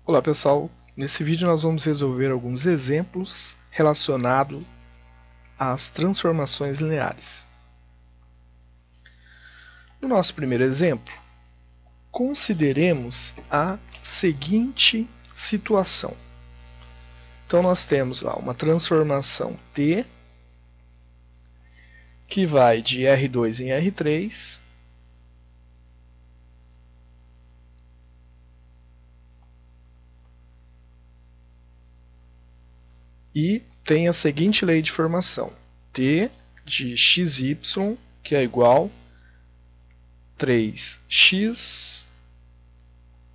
Olá pessoal, nesse vídeo nós vamos resolver alguns exemplos relacionados às transformações lineares. No nosso primeiro exemplo, consideremos a seguinte situação. Então nós temos lá uma transformação t que vai de R2 em R3 e tem a seguinte lei de formação: t de xy, que é igual a 3x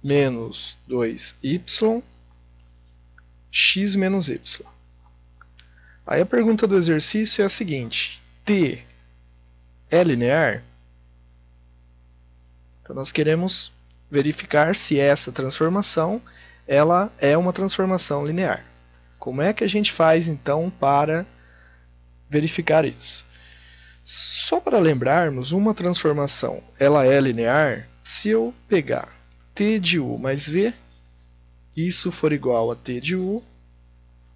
menos 2y, x menos y. Aí a pergunta do exercício é a seguinte: t é linear? Então nós queremos verificar se essa transformação ela é uma transformação linear. Como é que a gente faz então para verificar isso? Só para lembrarmos, uma transformação ela é linear se eu pegar t de u mais v, isso for igual a t de u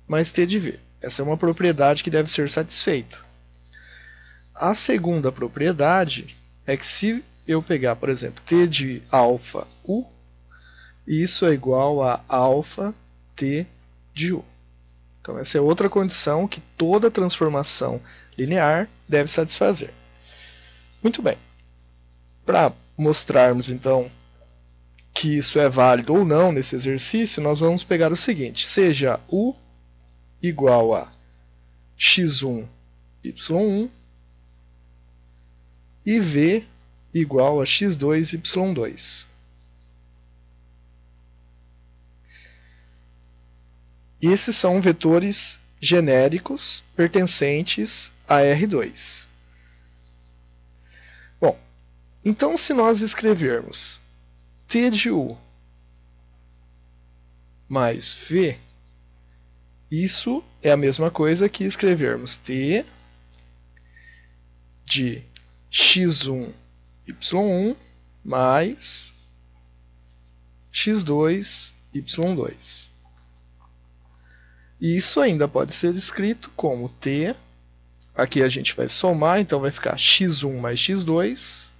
mais t de v. Essa é uma propriedade que deve ser satisfeita. A segunda propriedade é que se eu pegar, por exemplo, t de alfa u, isso é igual a alfa t de u. Então essa é outra condição que toda transformação linear deve satisfazer. Muito bem. Para mostrarmos então que isso é válido ou não nesse exercício, nós vamos pegar o seguinte: seja u igual a x1, y1 e v igual a x2, y2. Esses são vetores genéricos pertencentes a R2. Bom, então se nós escrevermos t de u mais v, isso é a mesma coisa que escrevermos t de x1, y1 mais x2, y2. E isso ainda pode ser escrito como t, aqui a gente vai somar, então vai ficar x1 mais x2,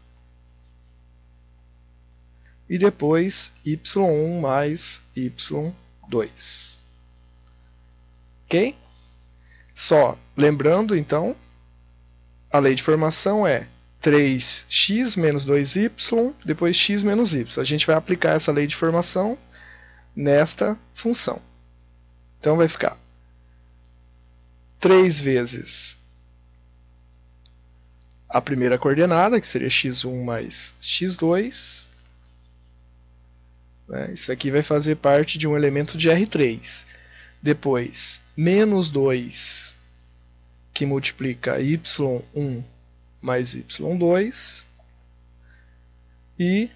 e depois y1 mais y2. Ok? Só lembrando então, a lei de formação é 3x menos 2y, depois x menos y. A gente vai aplicar essa lei de formação nesta função. Então vai ficar 3 vezes a primeira coordenada, que seria x1 mais x2. Isso aqui vai fazer parte de um elemento de R3. Depois, menos 2, que multiplica y1 mais y2. E,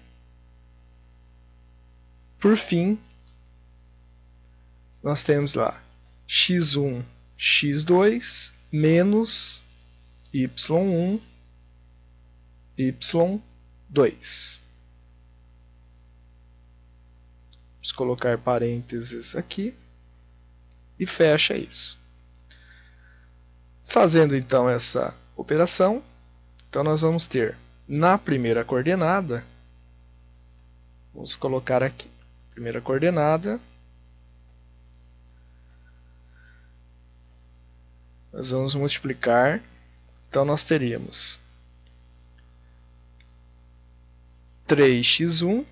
por fim, nós temos lá x1, x2 menos y1, y2. Vamos colocar parênteses aqui e fecha isso. Fazendo então essa operação, então nós vamos ter na primeira coordenada, vamos colocar aqui, primeira coordenada, nós vamos multiplicar, então nós teríamos 3x1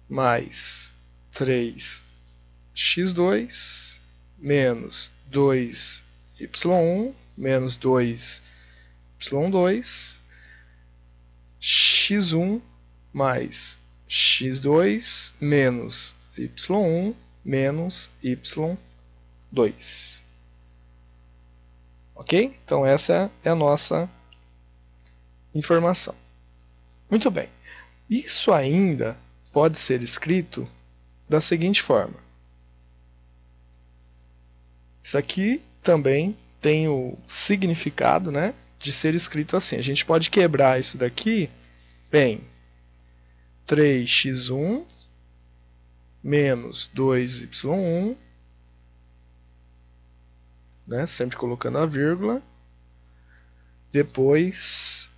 mais 3x2 menos 2y1 menos 2y2, x1 mais x2 menos y1 menos y2. Ok? Então essa é a nossa informação. Muito bem. Isso ainda pode ser escrito da seguinte forma. Isso aqui também tem o significado, de ser escrito assim. A gente pode quebrar isso daqui em 3x1 menos 2y1, né, sempre colocando a vírgula, depois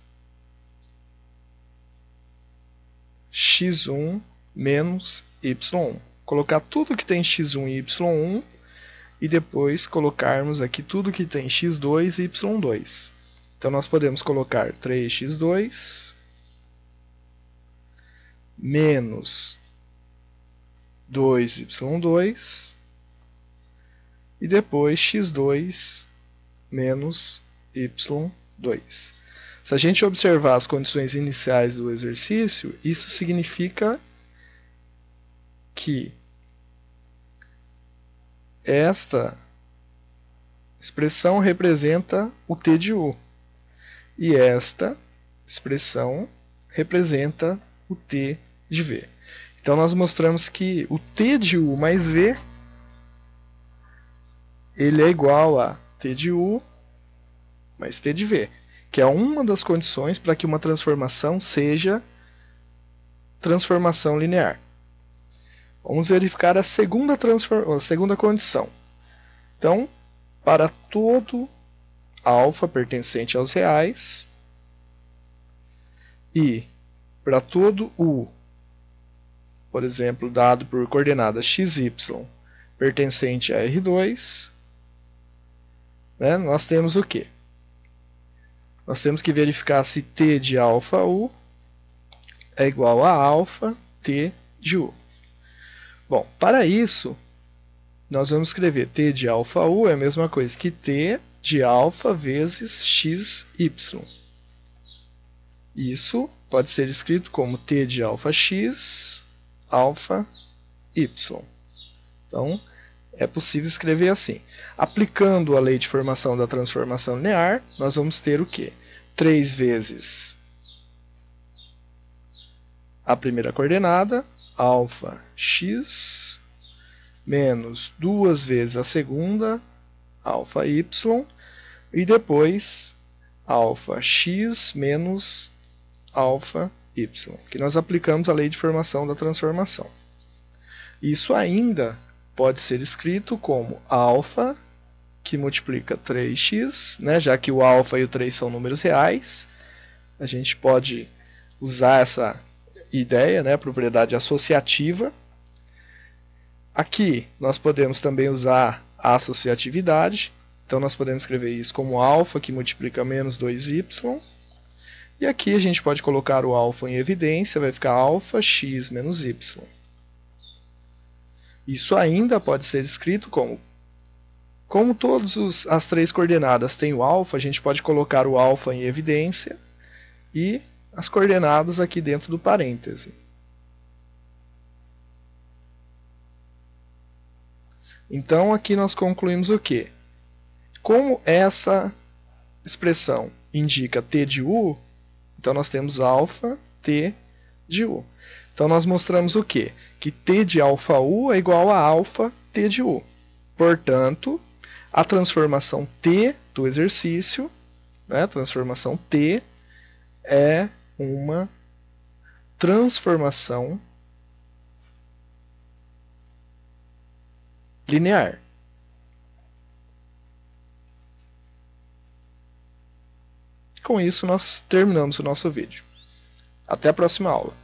x1 menos y1. Colocar tudo que tem x1 e y1 e depois colocarmos aqui tudo que tem x2 e y2. Então nós podemos colocar 3x2 menos 2y2 e depois x2 menos y2. Se a gente observar as condições iniciais do exercício, isso significa que esta expressão representa o t de u e esta expressão representa o t de v. Então nós mostramos que o t de u mais v ele é igual a t de u mais t de v, que é uma das condições para que uma transformação seja transformação linear. Vamos verificar a segunda condição. Então, para todo alfa pertencente aos reais e para todo u, por exemplo, dado por coordenadas xy pertencente a R2, né, nós temos o quê? Nós temos que verificar se t de alfa u é igual a alfa t de u. Bom, para isso, nós vamos escrever t de alfa u é a mesma coisa que t de alfa vezes xy. Isso pode ser escrito como t de alfa x, alfa y. Então, é possível escrever assim. Aplicando a lei de formação da transformação linear, nós vamos ter o quê? 3 vezes a primeira coordenada, alfa x, menos 2 vezes a segunda, alfa y, e depois alfa x menos alfa y, que nós aplicamos a lei de formação da transformação. Isso ainda pode ser escrito como alfa, que multiplica 3x, né, já que o alfa e o 3 são números reais, a gente pode usar essa ideia, né, propriedade associativa. Aqui nós podemos também usar a associatividade, então nós podemos escrever isso como alfa, que multiplica menos 2y, e aqui a gente pode colocar o alfa em evidência, vai ficar alfa x menos y. Isso ainda pode ser escrito como todas as três coordenadas têm o alfa, a gente pode colocar o alfa em evidência e as coordenadas aqui dentro do parêntese. Então aqui nós concluímos o quê? Como essa expressão indica t de u, então nós temos alfa t de u. Então nós mostramos o quê? Que t de alfa u é igual a alfa t de u. Portanto, a transformação t do exercício, né, a transformação t é uma transformação linear. Com isso, nós terminamos o nosso vídeo. Até a próxima aula.